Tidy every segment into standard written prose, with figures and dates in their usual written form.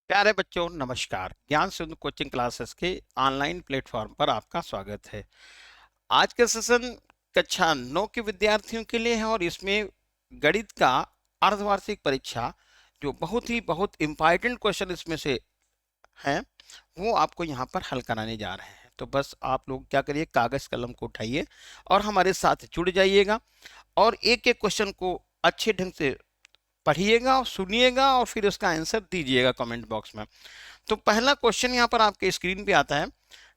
प्यारे बच्चों नमस्कार। ज्ञान सिंधु कोचिंग क्लासेस के ऑनलाइन प्लेटफॉर्म पर आपका स्वागत है। आज का सेशन कक्षा 9 के विद्यार्थियों के लिए है और इसमें गणित का अर्धवार्षिक परीक्षा जो बहुत इंपॉर्टेंट क्वेश्चन इसमें से हैं वो आपको यहाँ पर हल कराने जा रहे हैं। तो बस आप लोग क्या करिए, कागज कलम को उठाइए और हमारे साथ जुड़ जाइएगा और एक एक क्वेश्चन को अच्छे ढंग से पढ़िएगा और सुनिएगा और फिर उसका आंसर दीजिएगा कमेंट बॉक्स में। तो पहला क्वेश्चन यहाँ पर आपके स्क्रीन पे आता है।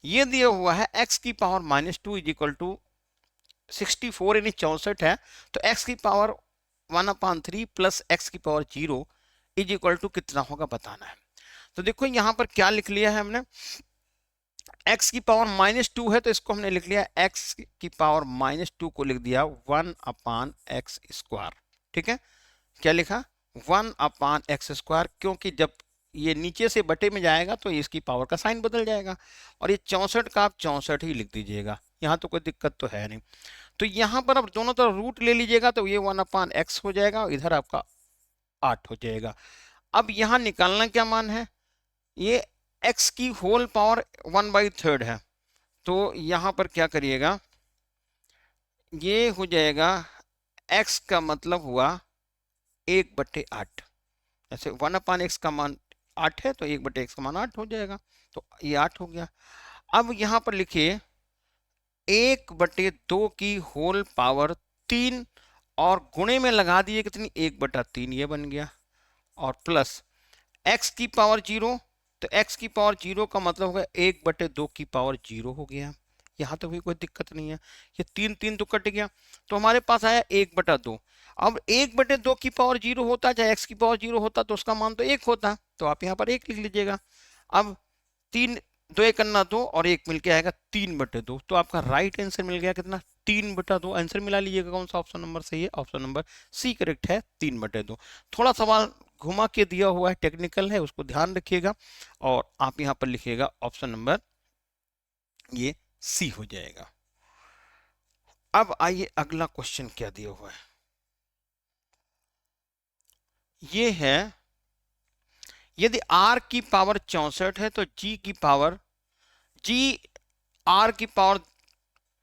ये दिया हुआ है x की पावर -2 इज इक्वल टू 64 यानी 64 है। तो x की पावर 1/3 प्लस x की पावर 0 इज इक्वल टू कितना होगा बताना है। तो देखो यहाँ पर क्या लिख लिया है हमने, x की पावर -2 है तो इसको हमने लिख लिया x की पावर -2 को लिख दिया 1/x²। ठीक है, क्या लिखा 1/x², क्योंकि जब ये नीचे से बटे में जाएगा तो इसकी पावर का साइन बदल जाएगा और ये 64 का आप 64 ही लिख दीजिएगा, यहाँ तो कोई दिक्कत तो है नहीं। तो यहाँ पर अब दोनों तरफ रूट ले लीजिएगा तो ये 1/x हो जाएगा और इधर आपका 8 हो जाएगा। अब यहाँ निकालना क्या मान है, ये x की होल पावर 1/3 है। तो यहाँ पर क्या करिएगा, ये हो जाएगा x का मतलब हुआ 1/8। जैसे 1/x का मान 8 है तो 1/x का मान 8 हो जाएगा। तो ये 8 हो गया। अब यहाँ पर लिखिए 1/2 की होल पावर 3 और गुणे में लगा दिए कितनी 1/3, ये बन गया, और प्लस x की पावर 0। तो x की पावर 0 का मतलब होगा 1/2 की पावर 0 हो गया। यहाँ तो भी कोई दिक्कत नहीं है, ये 3 3 तो कट गया तो हमारे पास आया 1/2। अब 1/2 की पावर 0 होता चाहे x की पावर 0 होता तो उसका मान तो 1 होता, तो आप यहाँ पर 1 लिख लीजिएगा। अब 3 2 1 करना 2 और 1 मिलके आएगा 3/2। तो आपका राइट आंसर मिल गया कितना 3/2। आंसर मिला लीजिएगा कौन सा ऑप्शन नंबर सही है, ऑप्शन नंबर सी करेक्ट है 3/2। थोड़ा सवाल घुमा के दिया हुआ है, टेक्निकल है, उसको ध्यान रखिएगा और आप यहाँ पर लिखिएगा ऑप्शन नंबर ये सी हो जाएगा। अब आइए अगला क्वेश्चन क्या दिया हुआ है, ये है यदि r की पावर 64 है तो g की पावर r की पावर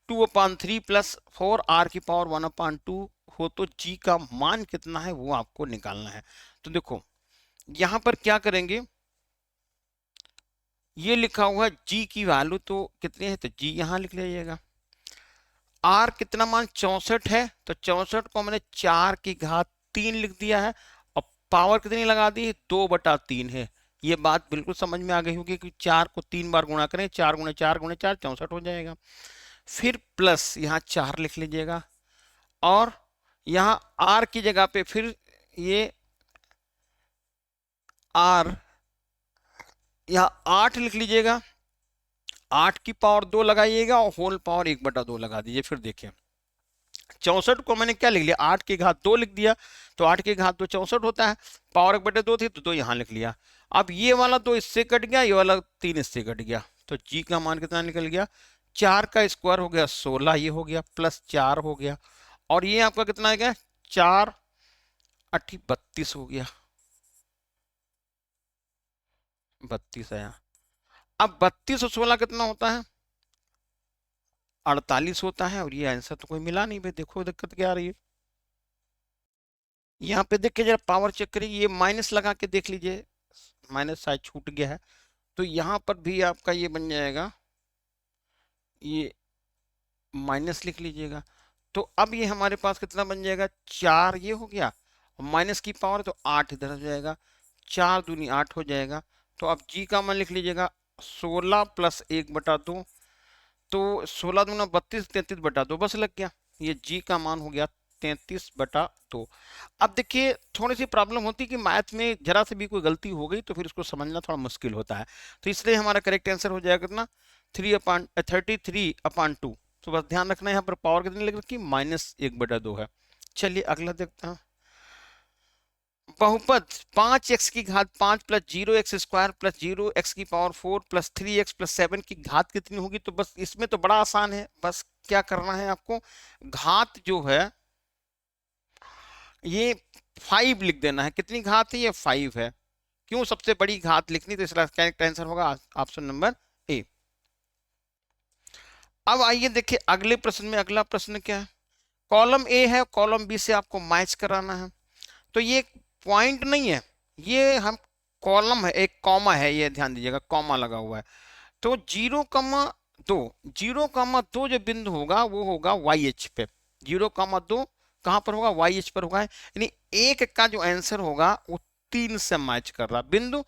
2/3 प्लस 4r की पावर 1/2 हो तो g का मान कितना है वो आपको निकालना है। तो देखो यहां पर क्या करेंगे, ये लिखा हुआ है g की वैल्यू तो कितनी है तो g यहां लिख लीजिएगा। r कितना मान 64 है तो 64 को मैंने 4 की घात 3 लिख दिया है और पावर कितनी लगा दी 2/3 है। ये बात बिल्कुल समझ में आ गई होगी कि 4 को 3 बार गुणा करें, 4 गुणे 4 गुणे 4 64 हो जाएगा। फिर प्लस यहाँ 4 लिख लीजिएगा और यहाँ r की जगह पे फिर ये r यहाँ 8 लिख लीजिएगा, 8 की पावर 2 लगाइएगा और होल पावर 1/2 लगा दीजिए। फिर देखिए 64 को मैंने क्या लिख लिया 8 की घात 2 लिख दिया, तो 8 की घात 2 64 होता है, पावर 1/2 थी तो 2 यहाँ लिख लिया। अब ये वाला 2 इससे कट गया, ये वाला 3 इससे कट गया, तो g का मान कितना निकल गया 4 का स्क्वायर हो गया 16, ये हो गया प्लस 4 हो गया और ये आपका कितना आ गया 4 8 32 हो गया, 32 आया। अब 32 और 16 कितना होता है 48 होता है और ये आंसर तो कोई मिला नहीं भाई। देखो दिक्कत क्या आ रही है, यहाँ पे देखिए जरा पावर चेक करिए, ये माइनस लगा के देख लीजिए, माइनस शायद छूट गया है तो यहाँ पर भी आपका ये बन जाएगा, ये माइनस लिख लीजिएगा। तो अब ये हमारे पास कितना बन जाएगा 4 ये हो गया और माइनस की पावर तो 8 इधर हो जाएगा, 4 दूनी 8 हो जाएगा। तो अब जी का मान लिख लीजिएगा 16 प्लस 1/2, तो 16 दूना 32, 33/2 बस लग गया, ये जी का मान हो गया 33/2। अब देखिए थोड़ी सी प्रॉब्लम होती है कि मैथ में जरा से भी कोई गलती हो गई तो फिर उसको समझना थोड़ा मुश्किल होता है, तो इसलिए हमारा करेक्ट आंसर हो जाएगा कितना 33/2। तो बस ध्यान रखना है यहाँ पर पावर कितनी लग रखी -1/2 है। चलिए अगला देखते हैं, बहुपद 5x की घात 5 प्लस 0x² प्लस 0x की पावर 4 प्लस 3x प्लस 7 की घात कितनी होगी। तो बस इसमें तो बड़ा आसान है, बस क्या करना है आपको, घात जो है ये 5 लिख देना है। कितनी घात है ये 5 है, क्यों सबसे बड़ी घात लिखनी, तो इसका करेक्ट आंसर होगा ऑप्शन नंबर ए। अब आइए देखिए अगले प्रश्न में, अगला प्रश्न क्या है, कॉलम ए है, कॉलम बी से आपको मैच कराना है। तो ये पॉइंट नहीं है, ये हम कॉलम है, एक कॉमा है, ये ध्यान दीजिएगा कॉमा लगा हुआ है। तो 0,2, 0,2 जो बिंदु होगा वो होगा वाई एच पे। 0,2 कहां पर होगा, वाई एच पर होगा, यानी एक का जो आंसर होगा वो 3 से मैच कर रहा, बिंदु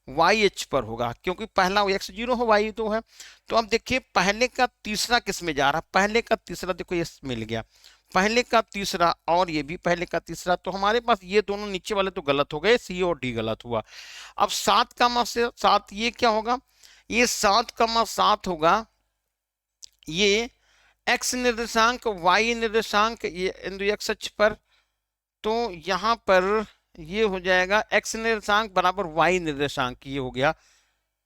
वाई एच पर होगा, क्योंकि पहला एक्स 0 है, वाई 2 है। तो अब देखिए पहले का तीसरा किस में जा रहा, पहले का तीसरा देखो ये मिल गया, पहले का तीसरा और ये भी पहले का तीसरा, तो हमारे पास ये दोनों नीचे वाले तो गलत हो गए, सी और डी गलत हुआ। अब 7,7 ये क्या होगा, ये 7,7 होगा, ये x निर्देशांक y निर्देशांक ये बिंदु x अक्ष पर, तो यहां पर ये हो जाएगा x निर्देशांक बराबर y निर्देशांक, ये हो गया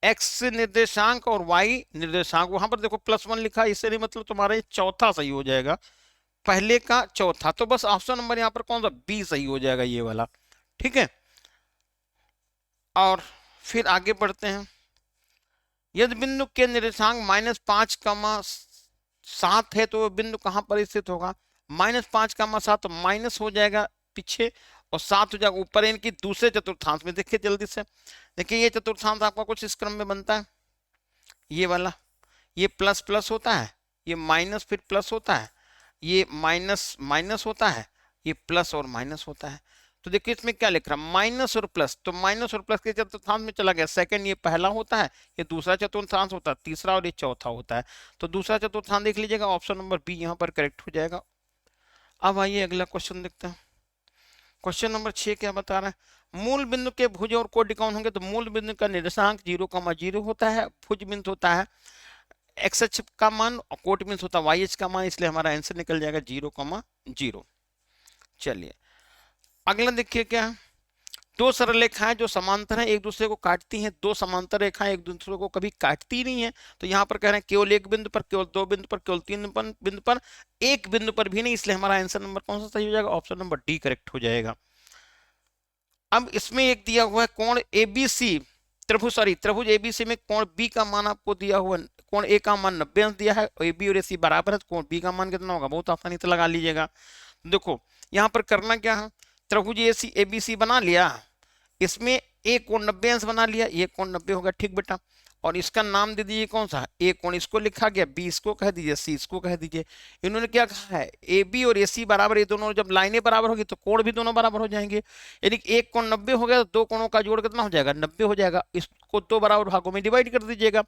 x निर्देशांक और y निर्देशांक। वहां पर देखो +1 लिखा, इससे नहीं मतलब तुम्हारा ये चौथा सही हो जाएगा, पहले का चौथा, तो बस ऑप्शन नंबर यहाँ पर कौन सा, बी सही हो जाएगा, ये वाला, ठीक है। और फिर आगे बढ़ते हैं, यदि बिंदु के निर्देशांक -5,7 है तो वह बिंदु कहां पर स्थित होगा, -5,7 तो माइनस हो जाएगा पीछे और 7 हो जाएगा ऊपर, इनकी दूसरे चतुर्थांश में। देखिए जल्दी से, देखिए ये चतुर्थांश आपका कुछ इस क्रम में बनता है, ये वाला, ये प्लस प्लस होता है, ये माइनस फिर प्लस होता है, ये माइनस माइनस होता है, ये प्लस और माइनस होता है। तो देखिए इसमें क्या लिख रहा है, माइनस और प्लस, तो माइनस और प्लस के चतुर्थांश में चला गया, सेकंड ये पहला होता है, ये दूसरा चतुर्थांश होता है, तीसरा और ये चौथा होता है। तो दूसरा चतुर्थांश देख लीजिएगा, ऑप्शन नंबर बी यहाँ पर करेक्ट हो जाएगा। अब आइए अगला क्वेश्चन देखते हैं, क्वेश्चन नंबर 6 क्या बता रहा है, मूल बिंदु के भुज और कोटि कौन होंगे, तो मूल बिंदु का निर्देशांक 0,0 होता है, भुज बिंदु होता है एक्स अक्ष का मान और कोटि बिंदु होता है वाई अक्ष का मान, इसलिए हमारा आंसर निकल जाएगा 0,0। चलिए अगला देखिए क्या है, दो सरल रेखाएं जो समांतर हैं एक दूसरे को काटती हैं, दो समांतर रेखाएं एक दूसरे को कभी काटती नहीं है। तो यहां पर कह रहे हैं केवल एक बिंदु पर, केवल दो बिंदु पर, केवल तीन बिंदु पर, एक बिंदु पर भी नहीं, इसलिए हमारा आंसर नंबर कौन सा सही हो जाएगा, ऑप्शन नंबर डी करेक्ट हो जाएगा। अब इसमें एक दिया हुआ है कोण एबीसी, त्रिभुज एबीसी में कोण बी का मान आपको दिया हुआ, कोण ए का मान 90 अंश दिया है और ए बी और ए सी बराबर है, तो कोण बी का मान कितना होगा, बहुत आसानी से लगा लीजिएगा। देखो यहाँ पर करना क्या है, त्रिभुज एबीसी बना लिया, इसमें ए कोण 90 अंश बना लिया, ये कोण 90 होगा, ठीक बेटा, और इसका नाम दे दीजिए कौन सा, ए कोण इसको लिखा गया, बी इसको कह दीजिए, सी इसको कह दीजिए। इन्होंने क्या कहा है, ए बी और ए सी बराबर, ये दोनों जब लाइनें बराबर होगी तो कोण भी दोनों बराबर हो जाएंगे, यानी कि एक कोण 90 हो गया तो दो कोणों का जोड़ कितना हो जाएगा, 90 हो जाएगा, इसको दो बराबर भागों में डिवाइड कर दीजिएगा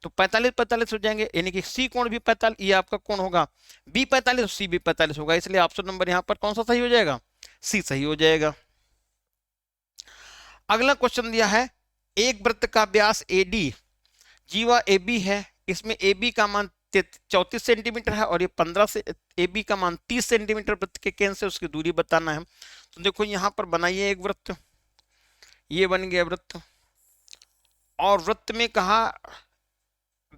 तो 45 हो जाएंगे, यानी कि सी कोण भी 45, ये आपका कोण होगा बी 45, सी भी 45 होगा, इसलिए ऑप्शन नंबर यहाँ पर कौन सा सही हो जाएगा, सी सही हो जाएगा। अगला क्वेश्चन दिया है, एक वृत्त का व्यास एडी, जीवा ए बी है, इसमें ए बी का मान 34 सेंटीमीटर है और ये 15 से, ए बी का मान 30 सेंटीमीटर, वृत्त के केंद्र से उसकी दूरी बताना है। तो देखो यहां पर बनाइए एक वृत्त, ये बन गया वृत्त, और वृत्त में कहा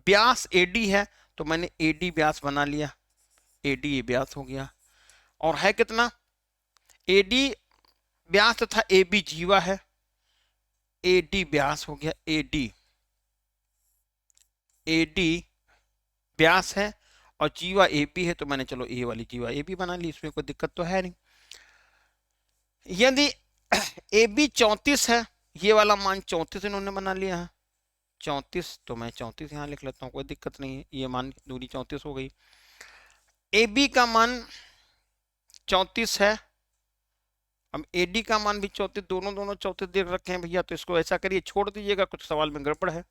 व्यास एडी है, तो मैंने एडी व्यास बना लिया, एडी व्यास हो गया, और है कितना, एडी व्यास तथा ए बी जीवा है, एडी व्यास हो गया, एडी एडी व्यास है और जीवा ए बी है, तो मैंने चलो ए वाली जीवा ए बी बना ली, इसमें कोई दिक्कत तो है नहीं। यदि ए बी 34 है, ये वाला मान 34 इन्होंने बना लिया है, 34, तो मैं 34 यहाँ लिख लेता हूँ, कोई दिक्कत नहीं है, ये मान दूरी 34 हो गई। ए बी का मान 34 है, अब ए डी का मान भी 34, दोनों 34 देख रखे हैं भैया, तो इसको ऐसा करिए छोड़ दीजिएगा, कुछ सवाल में गड़बड़ है।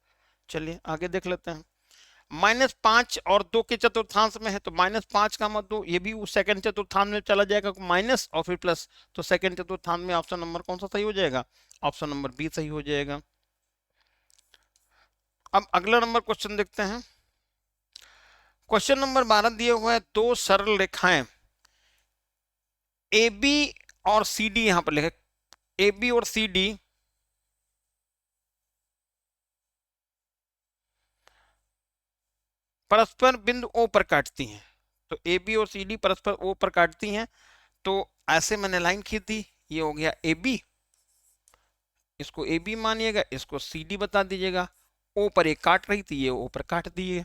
चलिए आगे देख लेते हैं, -5 और 2 के चतुर्थांश में है, तो -5 का मत 2, ये भी उस सेकंड चतुर्थांश में चला जाएगा, माइनस और फिर प्लस, तो सेकंड चतुर्थांश में ऑप्शन नंबर कौन सा सही हो जाएगा, ऑप्शन नंबर बी सही हो जाएगा। अब अगला नंबर क्वेश्चन देखते हैं, क्वेश्चन नंबर 12 दिए हुआ है, दो सरल रेखाएं ए बी और सी डी, यहां पर लिखे ए बी और सी डी परस्पर बिंदु ओ पर काटती हैं, तो ए बी और सी डी परस्पर ओ पर काटती हैं, तो ऐसे मैंने लाइन खींच दी, ये हो गया ए बी, इसको ए बी मानिएगा, इसको सी डी बता दीजिएगा। ओ पर एक काट रही थी, ये ओ पर काट दिए।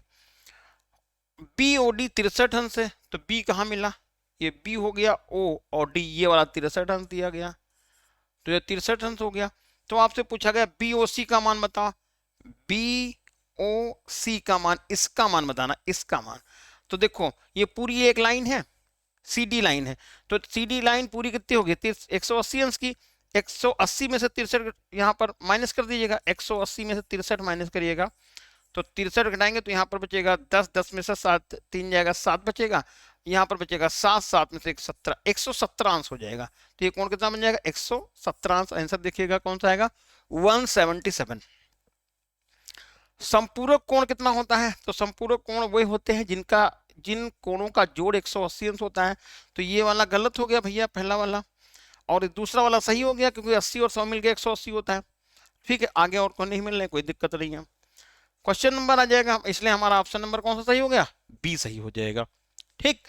बी ओ डी 63 अंश है, तो बी कहाँ मिला, ये बी हो गया, ओ और डी ये वाला 63 अंश दिया गया, तो ये 63 अंश हो गया। तो आपसे पूछा गया बी ओ सी का मान बताओ, बी ओ सी का मान, इसका मान बताना, इसका मान। तो देखो ये पूरी एक लाइन है, सी डी लाइन है, तो सी डी लाइन पूरी कितनी होगी, 180 अंश की। 180 में से 63 यहाँ पर माइनस कर दीजिएगा, 180 में से 63 माइनस करिएगा, तो 63 घटाएंगे तो यहाँ पर बचेगा 10, 10 में से 7 3 जाएगा, 7 बचेगा, यहाँ पर बचेगा 7, 7 में से 17, 117 अंश हो जाएगा। तो ये कोण कितना बन जाएगा, 117 अंश। आंसर देखिएगा कौन सा आएगा, 177। संपूरक कोण कितना होता है, तो संपूरक कोण वही होते हैं जिन कोणों का जोड़ 180 अंश होता है। तो ये वाला गलत हो गया भैया, पहला वाला, और दूसरा वाला सही हो गया, क्योंकि 80 और 100 मिल गया 180 होता है। ठीक है, आगे और कोण नहीं मिल रहे, कोई दिक्कत नहीं है। क्वेश्चन नंबर आ जाएगा, इसलिए हमारा ऑप्शन नंबर कौन सा सही हो गया, बी सही हो जाएगा। ठीक,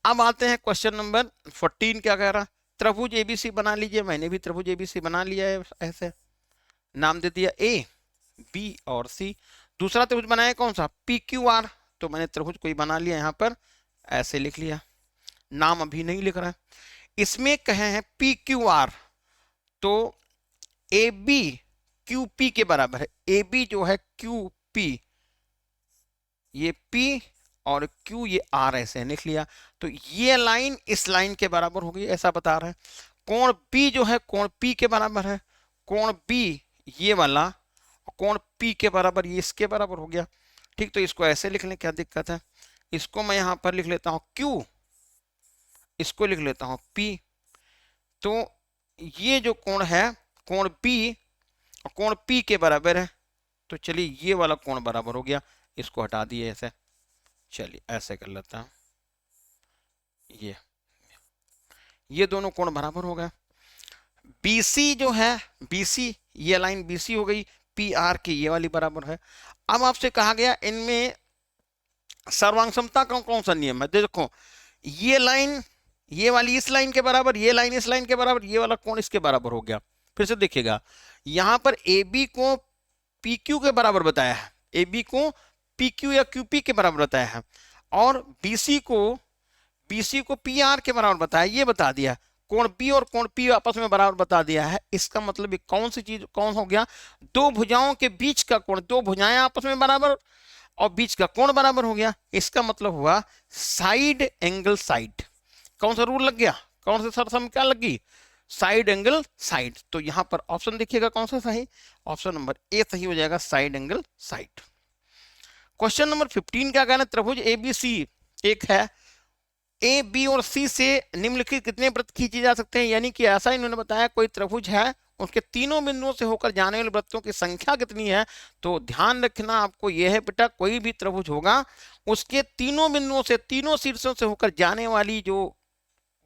अब आते हैं क्वेश्चन नंबर 14। क्या कह रहा, त्रिभुज एबीसी बना लीजिए। मैंने भी त्रिभुज एबीसी बना लिया है, ऐसे नाम दे दिया ए बी और सी। दूसरा त्रिभुज बनाया कौन सा, पी क्यू आर, तो मैंने त्रिभुज कोई बना लिया, यहाँ पर ऐसे लिख लिया, नाम अभी नहीं लिख रहा है। इसमें कहे हैं पी क्यू आर, तो ए बी क्यू पी के बराबर है। ए बी जो है क्यू पी, ये P और Q ये R ऐसे लिख लिया, तो ये लाइन इस लाइन के बराबर होगी, ऐसा बता रहे हैं। कोण B जो है कोण P के बराबर है, कोण B ये वाला, कोण P के बराबर ये इसके बराबर हो गया। ठीक, तो इसको ऐसे लिख लें, क्या दिक्कत है। इसको मैं यहां पर लिख लेता हूं Q, इसको लिख लेता हूं P। तो ये जो कोण है कोण B और कोण P के बराबर है, तो चलिए ये वाला कोण बराबर हो गया, इसको हटा दिए ऐसे। चलिए ऐसे कर लेता हूं, ये दोनों कोण बराबर हो गए। BC जो है, BC ये लाइन BC हो गई, PR की ये वाली बराबर है। अब आपसे कहा गया इनमें सर्वांग समता का कौन सा नियम है। देखो ये लाइन ये वाली इस लाइन के बराबर, ये लाइन इस लाइन के बराबर, ये वाला कोण इसके बराबर हो गया। फिर से देखिएगा, यहां पर AB को PQ के बराबर बताया है, AB को PQ या QP के बराबर बताया है, और BC को PR के बराबर बताया, ये बता दिया। कोण B और कोण P आपस में बराबर बता दिया है। इसका मतलब कौन सी चीज कौन हो गया, दो भुजाओं के बीच का कोण, दो भुजाएं आपस में बराबर और बीच का कोण बराबर हो गया। इसका मतलब हुआ साइड एंगल साइड। कौन सा रूल लग गया, कौन सा सर क्या लगी, साइड एंगल साइड। तो यहां पर ऑप्शन देखिएगा कौन सा सही, ऑप्शन नंबर ए सही हो जाएगा, side angle side. Question number 15 क्या कहना है, त्रिभुज एबीसी एक है, ए बी और सी से निम्नलिखित कितने वृत्त खींचे जा सकते हैं। यानी कि ऐसा इन्होंने बताया, कोई त्रिभुज है, उसके तीनों बिंदुओं से होकर जाने वाले वृत्तों की संख्या कितनी है। तो ध्यान रखना आपको यह है बेटा, कोई भी त्रिभुज होगा उसके तीनों बिंदुओं से, तीनों शीर्षों से होकर जाने वाली जो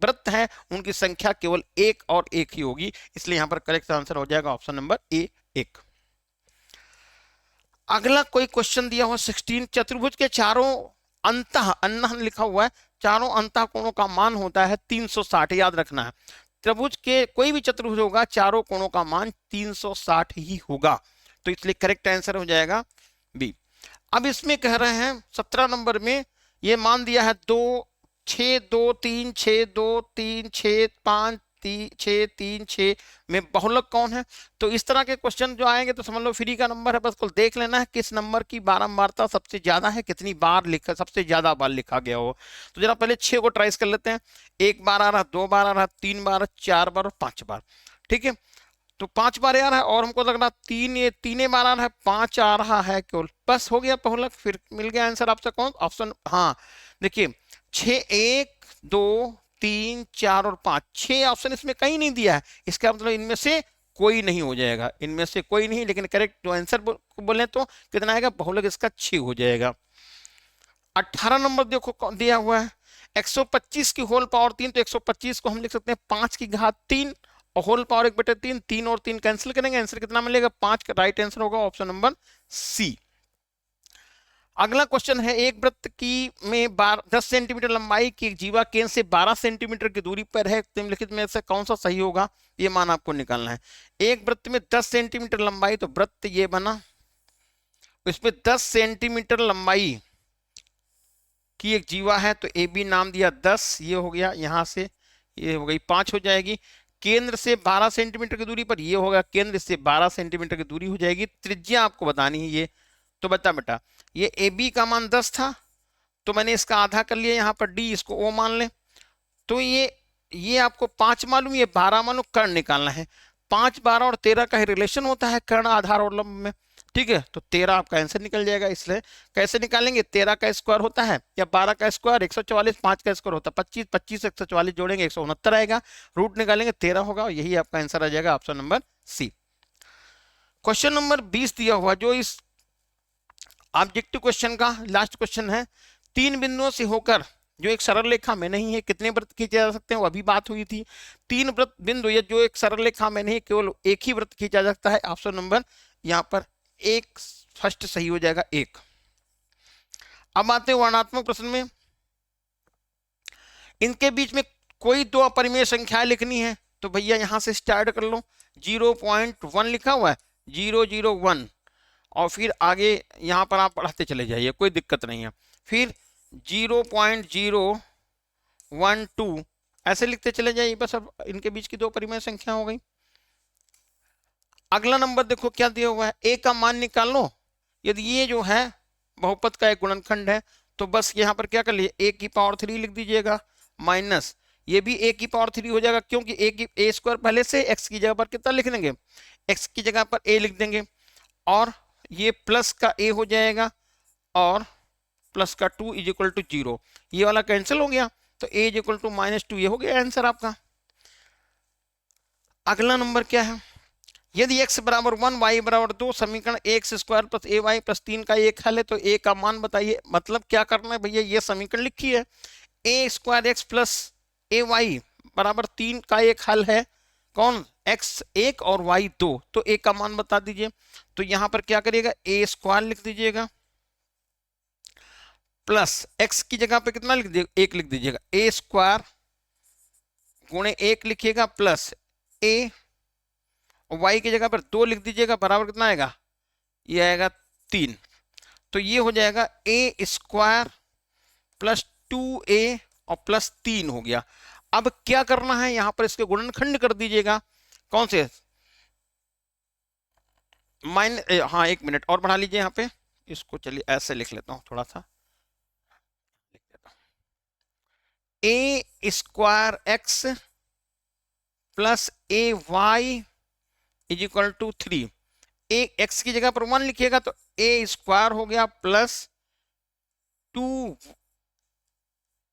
वृत्त है उनकी संख्या केवल एक और एक ही होगी। इसलिए यहां पर करेक्ट आंसर हो जाएगा ऑप्शन नंबर ए, एक। अगला कोई क्वेश्चन दिया हुआ 16, चतुर्भुज के चारों अंतः लिखा हुआ है, चारों अंतः कोणों का मान होता है 360। याद रखना है, त्रिभुज के कोई भी चतुर्भुज होगा चारों कोणों का मान 360 ही होगा, तो इसलिए करेक्ट आंसर हो जाएगा बी। अब इसमें कह रहे हैं 17 नंबर में ये मान दिया है 2 6 2 3 6 2 3 6 5 6 3 6 में बहुलक कौन है। तो इस तरह के क्वेश्चन जो आएंगे तो समझ लो फ्री का नंबर है, बस कुल देख लेना है किस नंबर की बारंबारता सबसे ज्यादा है, कितनी बार लिखा, सबसे ज्यादा बार लिखा गया हो। तो जरा पहले 6 को ट्राइस कर लेते हैं, 1 बार आ रहा, 2 बार आ रहा, 3 बार, 4 बार और 5 बार। ठीक है, तो 5 बार आ रहा है, और हमको लग रहा 3 बार आ रहा है, 5 आ रहा है केवल, बस हो गया बहुलक। फिर मिल गया आंसर आपसे कौन, ऑप्शन, हाँ देखिए 6 1 2 3 4 और 5, 6 ऑप्शन इसमें कहीं नहीं दिया है, इसका मतलब इनमें से कोई नहीं हो जाएगा, इनमें से कोई नहीं। लेकिन करेक्ट जो आंसर बोले तो कितना आएगा, बहुलक इसका 6 हो जाएगा। 18 नंबर देखो दिया हुआ है 125 की होल पावर 3, तो 125 को हम लिख सकते हैं 5 की घात 3 और होल पावर 1/3, 3 और 3 कैंसिल करेंगे, आंसर कितना मिलेगा 5 का राइट आंसर होगा ऑप्शन नंबर सी। अगला क्वेश्चन है, एक वृत्त की में 10 सेंटीमीटर लंबाई की एक जीवा केंद्र से 12 सेंटीमीटर की दूरी पर है, निम्नलिखित में से कौन सा सही होगा, ये मान आपको निकालना है। एक वृत्त में 10 सेंटीमीटर लंबाई, तो वृत्त ये बना, इसमें 10 सेंटीमीटर लंबाई की एक जीवा है, तो ए बी नाम दिया 10, ये हो गया, यहां से ये हो गई 5 हो जाएगी। केंद्र से 12 सेंटीमीटर की दूरी पर ये होगा, केंद्र से 12 सेंटीमीटर की दूरी हो जाएगी। त्रिज्या आपको बतानी है ये, तो बता बेटा, ये ए बी का मान 10 था, तो मैंने इसका आधा कर लिया, यहाँ पर डी इसको ओ मान ले, तो ये आपको 5 मालूम, ये 12 मालूम, कर्ण निकालना है। 5, 12 और 13 का ही रिलेशन होता है कर्ण, आधार और लंब में, ठीक है, तो 13 आपका आंसर निकल जाएगा। इसलिए कैसे निकालेंगे, 13 का स्क्वायर होता है या 12 का स्क्वायर 144, 5 का स्क्वायर होता है 25, 25 144 जोड़ेंगे 169 आएगा, रूट निकालेंगे 13 होगा, और यही आपका आंसर आ जाएगा, option number C. Question number 20 दिया हुआ, जो इस ऑब्जेक्टिव क्वेश्चन का लास्ट क्वेश्चन है, 3 बिंदुओं से होकर जो एक सरल रेखा में नहीं है, कितने वृत्त खींचे जा सकते हैं, वो अभी बात हुई थी। 3 वृत्त बिंदु या जो एक सरल रेखा में नहीं, केवल एक ही वृत्त खींचा जा सकता है, ऑप्शन नंबर यहाँ पर एक फर्स्ट सही हो जाएगा, एक। अब आते हैं वर्णात्मक प्रश्न में, इनके बीच में कोई दो अपरिमेय संख्या लिखनी है, तो भैया यहां से स्टार्ट कर लो। 0.1 लिखा हुआ है, 001, और फिर आगे यहां पर आप पढ़ाते चले जाइए, कोई दिक्कत नहीं है। फिर 0.012 ऐसे लिखते चले जाइए, बस अब इनके बीच की दो परिमेय संख्या हो गई। अगला नंबर देखो क्या दिया हुआ है, ए का मान निकाल लो। यदि ये जो है बहुपद का एक गुणनखंड है, तो बस यहाँ पर क्या कर लिए, ए की पावर 3 लिख दीजिएगा, माइनस ये भी ए की पावर 3 हो जाएगा, क्योंकि ए स्क्वायर पहले से, एक्स की जगह पर कितना लिख देंगे, एक्स की जगह पर ए लिख देंगे, और ये प्लस का ए हो जाएगा, और प्लस का 2 इज इक्वल टू 0, ये वाला कैंसिल हो गया, तो ए इज इक्वल टू -2, ये हो गया आंसर आपका। अगला नंबर क्या है, यदि x बराबर 1 y बराबर 2 समीकरण x square plus A Y plus 3 का एक हल है, तो a का मान बताइए। मतलब क्या करना है भैया, ये समीकरण लिखी है, ए square X plus A Y बराबर 3 का एक हल है, कौन, x 1 और y 2, तो a का मान बता दीजिए। तो यहां पर क्या करिएगा, ए स्क्वायर लिख दीजिएगा, प्लस x की जगह पे कितना लिख दीजिएगा, 1 लिख दीजिएगा, ए स्क्वायर गुणे 1 लिखिएगा, प्लस ए, y की जगह पर 2 लिख दीजिएगा, बराबर कितना आएगा, ये आएगा 3, तो ये हो जाएगा ए स्क्वायर प्लस 2a और प्लस 3 हो गया। अब क्या करना है, यहां पर इसके गुणनखंड कर दीजिएगा, कौन से, हाँ 1 मिनट और बढ़ा लीजिए, यहाँ पे इसको चलिए ऐसे लिख लेता हूं, थोड़ा सा लिख देता हूं, A square X plus A Y is equal to 3, A X की जगह पर 1 लिखिएगा, तो ए स्क्वायर हो गया प्लस 2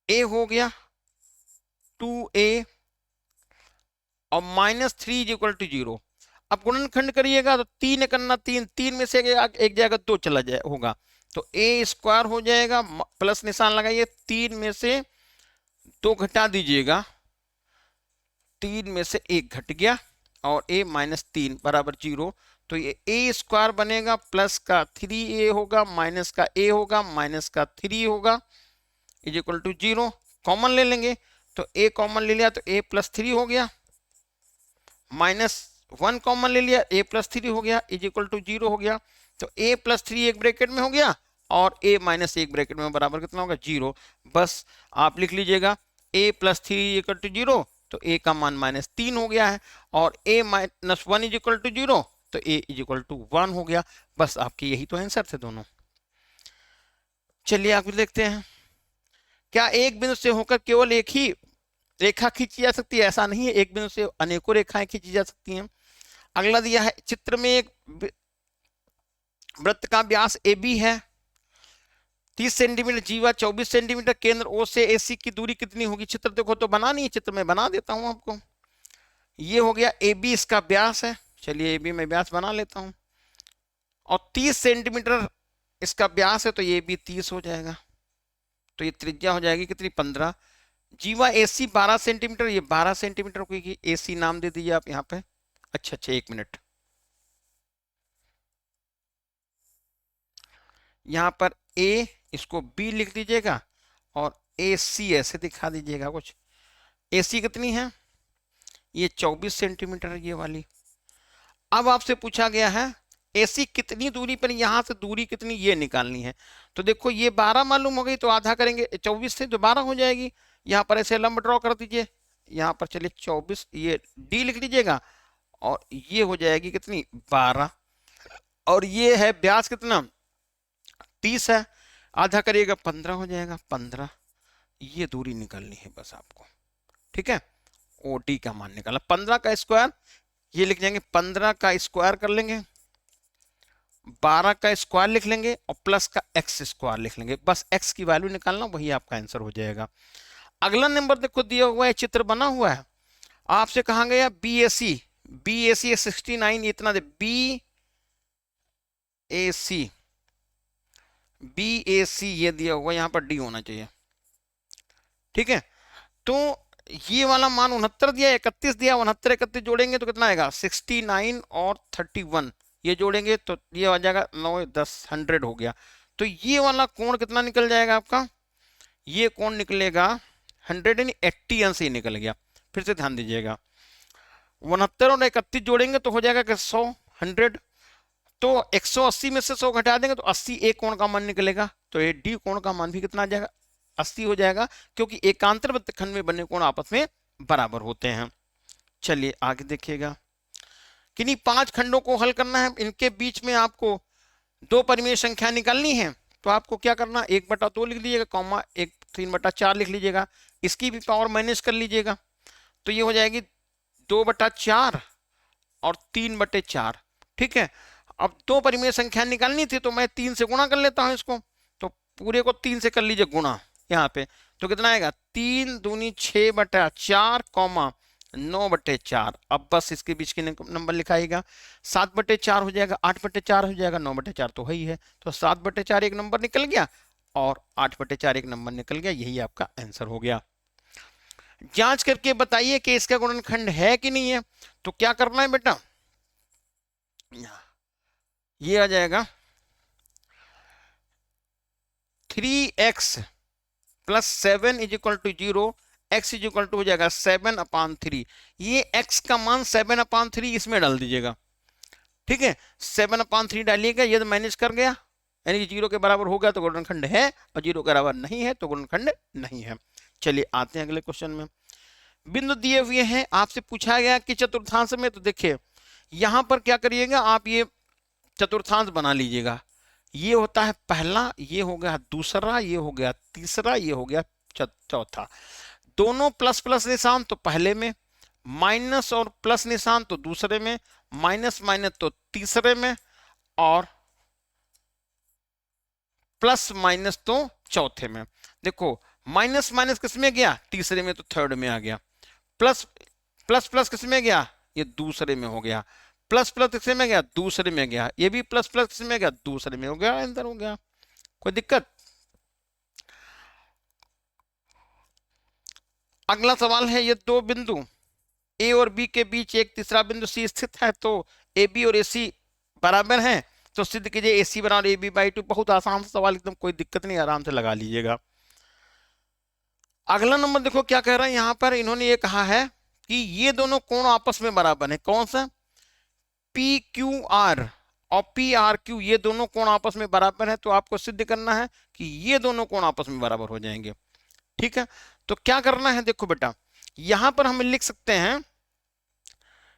ए हो गया 2a और -3 इज इक्वल टू 0। अब गुणनखंड करिएगा, तो 3 करना 3, 3 में से एक जाएगा 2 चला जाए होगा, तो ए स्क्वायर हो जाएगा, प्लस निशान लगाइए, 3 में से 2 घटा दीजिएगा, 3 में से 1 घट गया, और a -3 बराबर 0, तो ये ए स्क्वायर बनेगा, प्लस का 3a होगा, माइनस का a होगा, माइनस का 3 होगा, इज इक्वल टू 0। कॉमन ले लेंगे, तो a कॉमन ले लिया, तो a प्लस 3 हो गया, -1 कॉमन ले लिया, a प्लस 3 हो गया, इज इक्वल टू 0 हो गया, तो a प्लस 3 एक ब्रैकेट में हो गया, और a माइनस 1 ब्रैकेट में, बराबर कितना होगा, 0। बस आप लिख लीजिएगा a प्लस 3 इक्वल टू 0, तो a का मान -3 हो गया है, और a minus 1 is equal to 0, तो a इज इक्वल टू 1 हो गया। बस आपके यही तो आंसर थे दोनों। चलिए आगे देखते हैं, क्या एक बिंदु से होकर केवल एक ही रेखा खींची जा सकती है, ऐसा नहीं है, एक बिंदु से अनेकों रेखाएं खींची जा सकती हैं। अगला दिया है, चित्र में एक वृत्त का व्यास ए बी है, 30 सेंटीमीटर जीवा 24 सेंटीमीटर, केंद्र ओ से एसी की दूरी कितनी होगी। चित्र देखो तो बना नहीं है, चित्र में बना देता हूं आपको। ये हो गया ए बी, इसका व्यास है, चलिए ए बी में व्यास बना लेता हूं, और 30 सेंटीमीटर इसका व्यास है, तो ये भी 30 हो जाएगा, तो ये त्रिज्या हो जाएगी कितनी, 15। जीवा एसी 12 सेंटीमीटर, ये 12 सेंटीमीटर को एसी नाम दे दीजिए आप यहाँ पे। अच्छा 1 मिनट, यहाँ पर ए, इसको बी लिख दीजिएगा और ए सी ऐसे दिखा दीजिएगा कुछ। ए सी कितनी है, ये 24 सेंटीमीटर ये वाली। अब आपसे पूछा गया है एसी कितनी दूरी पर, यहां से दूरी कितनी ये निकालनी है। तो देखो ये 12 मालूम हो गई, तो आधा करेंगे 24 से, जो 12 हो जाएगी। यहाँ पर ऐसे लंब ड्रॉ कर दीजिए, यहाँ पर चलिए 24, ये डी लिख लीजिएगा और ये हो जाएगी कितनी 12, और ये है व्यास कितना 30 है, आधा करिएगा 15 हो जाएगा 15। ये दूरी निकालनी है बस आपको, ठीक है। ओ डी का मान निकाला 15 का स्क्वायर, ये लिख जाएंगे 15 का स्क्वायर कर लेंगे, 12 का स्क्वायर लिख लेंगे और प्लस का एक्स स्क्वायर लिख लेंगे, बस एक्स की वैल्यू निकालना, वही आपका आंसर हो जाएगा। अगला नंबर देखो दिया हुआ है, चित्र बना हुआ है, आपसे कहा गया बी ए सी, बी ए सी 69 इतना दे, बी ए सी, बी ए सी ये दिया हुआ, यहां पर डी होना चाहिए, ठीक है। तो ये वाला मान 69 दिया, 31 दिया, 69 31 जोड़ेंगे तो कितना आएगा 69 और 31, ये जोड़ेंगे तो ये आ जाएगा 9 10 100 हो गया। तो ये वाला कोण कितना निकल जाएगा आपका, ये कोण निकलेगा 180 अंश ही निकल गया। फिर से ध्यान दीजिएगा, 69 और 31 जोड़ेंगे तो हो जाएगा 100 100, तो 180 में से 100 घटा देंगे तो 80 एक कोण का मान निकलेगा, तो ये डी कोण का मान भी कितना आ जाएगा 80 हो जाएगा, क्योंकि एकांतर वृत्तखंड में बने कोण आपस में बराबर होते हैं। चलिए आगे देखिएगा, किन्हीं 5 खंडों को हल करना है, इनके बीच में आपको 2 परिमेय संख्या निकालनी है। तो आपको क्या करना, 1/2 लिख लीजिएगा, कॉमा 1 3/4 लिख लीजिएगा, इसकी भी पावर माइनस कर लीजिएगा, तो ये हो जाएगी 2/4 और 3/4, ठीक है। अब 2 परिमेय संख्या निकालनी थी तो मैं 3 से गुणा कर लेता हूं इसको, तो पूरे को 3 से कर लीजिए गुणा यहाँ पे, तो कितना आएगा 3 दूनी 6/4 कॉमा 9/4। अब बस इसके बीच के नंबर लिखाएगा, 7/4 हो जाएगा, 8/4 हो जाएगा, 9/4 तो वही है, तो 7/4 एक नंबर निकल गया और 8/4 एक नंबर निकल गया, यही आपका आंसर हो गया। जांच करके बताइए कि इसका गुणनखंड है कि नहीं है। तो क्या करना है बेटा, ये आ जाएगा 3x plus 7 is equal to 0, x is equal to हो जाएगा 7/3। ये x का मान 7/3 इसमें डाल दीजिएगा, ठीक है। 7/3 डालिएगा, ये तो माइनस कर गया, यानी 0 के बराबर हो गया तो गुणनखंड है, और 0 के बराबर नहीं है तो गुणनखंड नहीं है। चलिए आते हैं अगले क्वेश्चन में। बिंदु दिए हुए हैं, आपसे पूछा गया कि चतुर्थांश में, तो देखिए यहां पर क्या करिएगा, आप ये चतुर्थांश बना लीजिएगा, ये होता है पहला, ये हो गया दूसरा, ये हो गया तीसरा, ये हो गया चौथा। दोनों प्लस प्लस निशान तो पहले में, माइनस और प्लस निशान तो दूसरे में, माइनस माइनस तो तीसरे में, और प्लस माइनस तो चौथे में। देखो माइनस माइनस किस में गया, तीसरे में, तो थर्ड में आ गया। प्लस प्लस प्लस किस में गया, ये दूसरे में हो गया। प्लस प्लस किसमें में गया, दूसरे में गया। ये भी प्लस प्लस किसमें गया, दूसरे में हो गया, आंसर हो गया। कोई दिक्कत। अगला सवाल है, ये 2 बिंदु ए और बी के बीच एक तीसरा बिंदु सी स्थित है, तो ए बी और ए सी बराबर है, तो सिद्ध कीजिए ए सी बराबर ए बी बाई 2। बहुत आसान सवाल, एकदम कोई दिक्कत नहीं, आराम से लगा लीजिएगा। अगला नंबर देखो क्या कह रहा है, यहां पर इन्होंने ये कहा है कि ये दोनों कोण आपस में बराबर है। कौन सा, पी क्यू आर और पी आर क्यू, ये दोनों कोण आपस में बराबर है, तो आपको सिद्ध करना है कि ये दोनों कोण आपस में बराबर हो जाएंगे, ठीक है। तो क्या करना है, देखो बेटा यहां पर हम लिख सकते हैं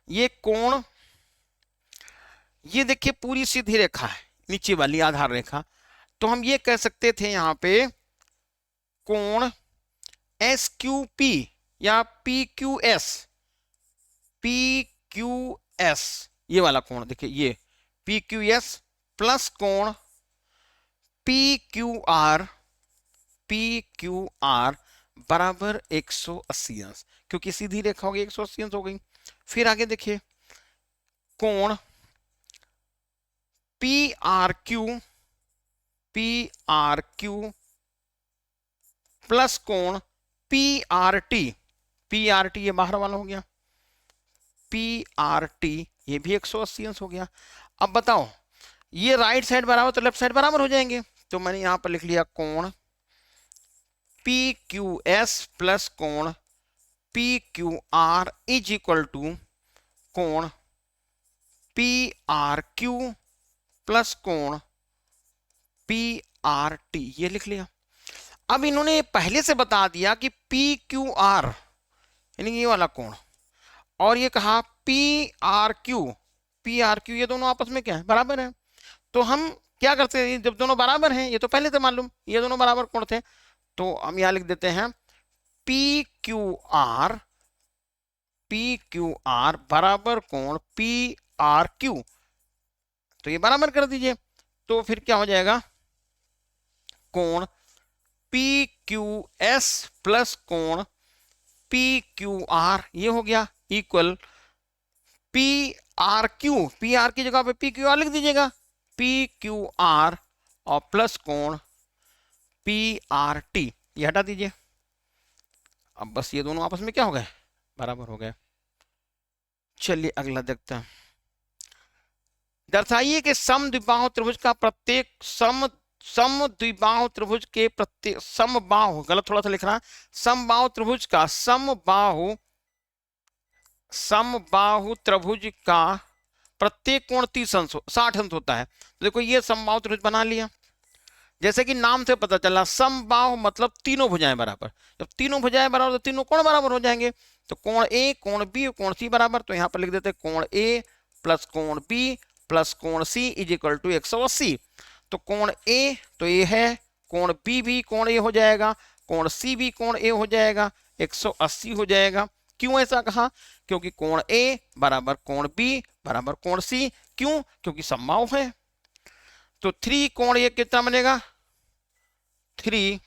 ये कोण, ये देखिए पूरी सीधी रेखा है, नीचे वाली आधार रेखा, तो हम ये कह सकते थे यहां पे कोण एस क्यू पी या P Q S, P Q S, ये वाला कोण देखिए, ये पी क्यू एस प्लस कोण P Q are, P Q are बराबर 180 अंश, क्योंकि सीधी रेखा होगी 180 अंश हो गई। फिर आगे देखिए कोण P R Q, P R Q plus कोण P R T, P R T ये बाहर वाला हो गया, पी आर टी ये भी 180 अंश हो गया। अब बताओ ये राइट साइड बराबर तो लेफ्ट साइड बराबर हो जाएंगे, तो मैंने यहां पर लिख लिया कोण पी क्यू एस प्लस कोण P Q R is equal to कोण पी आर क्यू प्लस कोण पी आर टी, ये लिख लिया। अब इन्होंने पहले से बता दिया कि पी क्यू आर यानी ये वाला कोण, और ये कहा पी आर क्यू, ये दोनों आपस में क्या है, बराबर है। तो हम क्या करते हैं, जब दोनों बराबर हैं, ये तो पहले से मालूम, ये दोनों बराबर कोण थे, तो हम यहां लिख देते हैं पी क्यू आर बराबर कोण पी आर क्यू, तो ये बराबर कर दीजिए। तो फिर क्या हो जाएगा, कोण पी क्यू एस प्लस कोण पी क्यू आर, ये हो गया इक्वल पी आर की जगह पे पी क्यू आर लिख दीजिएगा, पी क्यू आर और प्लस कोण पी आर टी, ये हटा दीजिए। अब बस ये दोनों आपस में क्या हो गए, बराबर हो गए। चलिए अगला देखते हैं। दर्शाइए कि समद्विबाहु त्रिभुज का प्रत्येक समद्विबाहु त्रिभुज के प्रत्येक समबाहु, गलत थोड़ा सा लिख रहा है, समबाहु त्रिभुज का समबाहु त्रिभुज का प्रत्येक कोण 60 अंश होता है। तो देखो ये समबाहु त्रिभुज बना लिया, जैसे कि नाम से पता चला समबाहु मतलब तीनों भुजाएं बराबर, जब तीनों भुजाएं बराबर तो तीनों कोण बराबर हो जाएंगे। तो कोण ए, कोण बी और कोण सी बराबर, तो यहां पर लिख देते कोण ए प्लस कोण बी प्लस कोण सी इज इक्वल टू 180। तो कोण ए तो ये है, कोण बी भी कोण ए हो जाएगा, कोण सी भी कोण ए हो जाएगा, 180 हो जाएगा। क्यों ऐसा कहा, क्योंकि कोण ए बराबर कोण बी बराबर कोण सी, क्यों, क्योंकि समबाहु है। तो 3 कोण ए कितना बनेगा, 3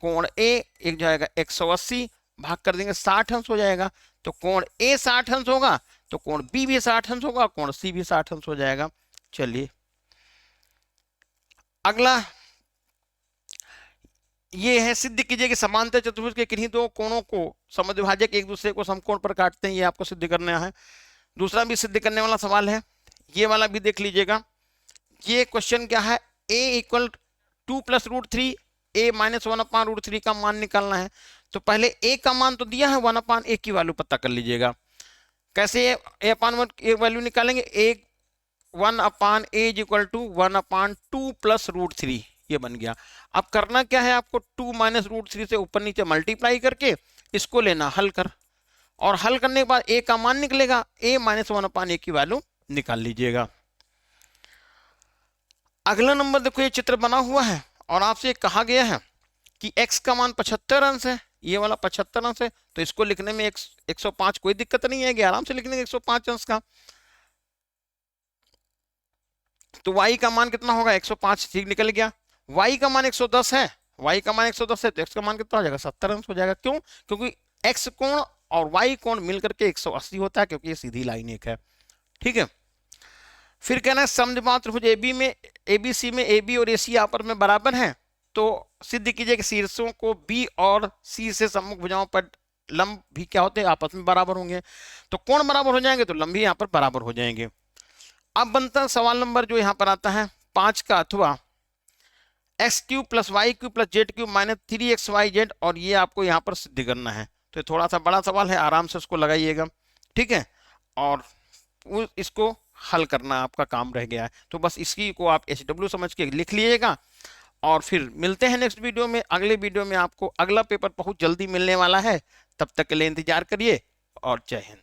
कोण ए एक जाएगा 180, भाग कर देंगे 60 अंश हो जाएगा। तो कोण ए 60 अंश होगा, तो कोण बी भी 60 अंश होगा, कोण सी भी 60 अंश हो जाएगा। चलिए अगला ये है, सिद्ध कीजिए कि समांतर चतुर्भुज के किन्हीं दो कोणों को समद्विभाजक एक दूसरे को समकोण पर काटते हैं, ये आपको सिद्ध करना है। दूसरा भी सिद्ध करने वाला सवाल है, ये वाला भी देख लीजिएगा। ये क्वेश्चन क्या है, a equal 2 plus root 3 a minus 1/√3 का मान निकालना है। तो पहले a का मान तो दिया है, 1/a की वैल्यू पता कर लीजिएगा। कैसे a/1 वैल्यू निकालेंगे, 1/a is equal to 1/2 plus √3, ये बन गया। अब करना क्या है, आपको 2 माइनस √3 से ऊपर नीचे मल्टीप्लाई करके इसको लेना हल कर, और हल करने के बाद a का मान निकलेगा, a माइनस 1/a की वैल्यू निकाल लीजिएगा। अगला नंबर देखो, ये चित्र बना हुआ है और आपसे कहा गया है कि x का मान 75 अंश है, ये वाला 75 अंश है, तो इसको लिखने में 105 कोई दिक्कत नहीं है, आराम से लिखने 105 अंश का। तो y का मान कितना होगा, 105, ठीक निकल गया। y का मान 110 है, y का मान 110 है, तो x का मान कितना हो जाएगा, 70 अंश हो जाएगा। क्यों, क्योंकि x कोण और y कोण मिलकर के 180 होता है, क्योंकि ये सीधी लाइन एक है। ठीक है, फिर कहना है समद्विबाहु त्रिभुज ABC में AB और AC आपस में बराबर हैं, तो सिद्ध कीजिए कि शीर्षों को B और C से सम्मुख भुजाओं पर लंब भी क्या होते हैं, आपस में बराबर होंगे। तो कोण बराबर हो जाएंगे तो लंब भी यहाँ पर बराबर हो जाएंगे। अब बनता है सवाल नंबर जो यहाँ पर आता है 5 का, अथवा x³ plus y³ plus z³ minus 3xyz, और ये आपको यहाँ पर सिद्ध करना है। तो थोड़ा सा बड़ा सवाल है, आराम से उसको लगाइएगा, ठीक है, और इसको हल करना आपका काम रह गया है। तो बस इसकी को आप HW समझ के लिख लीजिएगा, और फिर मिलते हैं नेक्स्ट वीडियो में। अगले वीडियो में आपको अगला पेपर बहुत जल्दी मिलने वाला है, तब तक के लिए इंतजार करिए, और जय हिंद।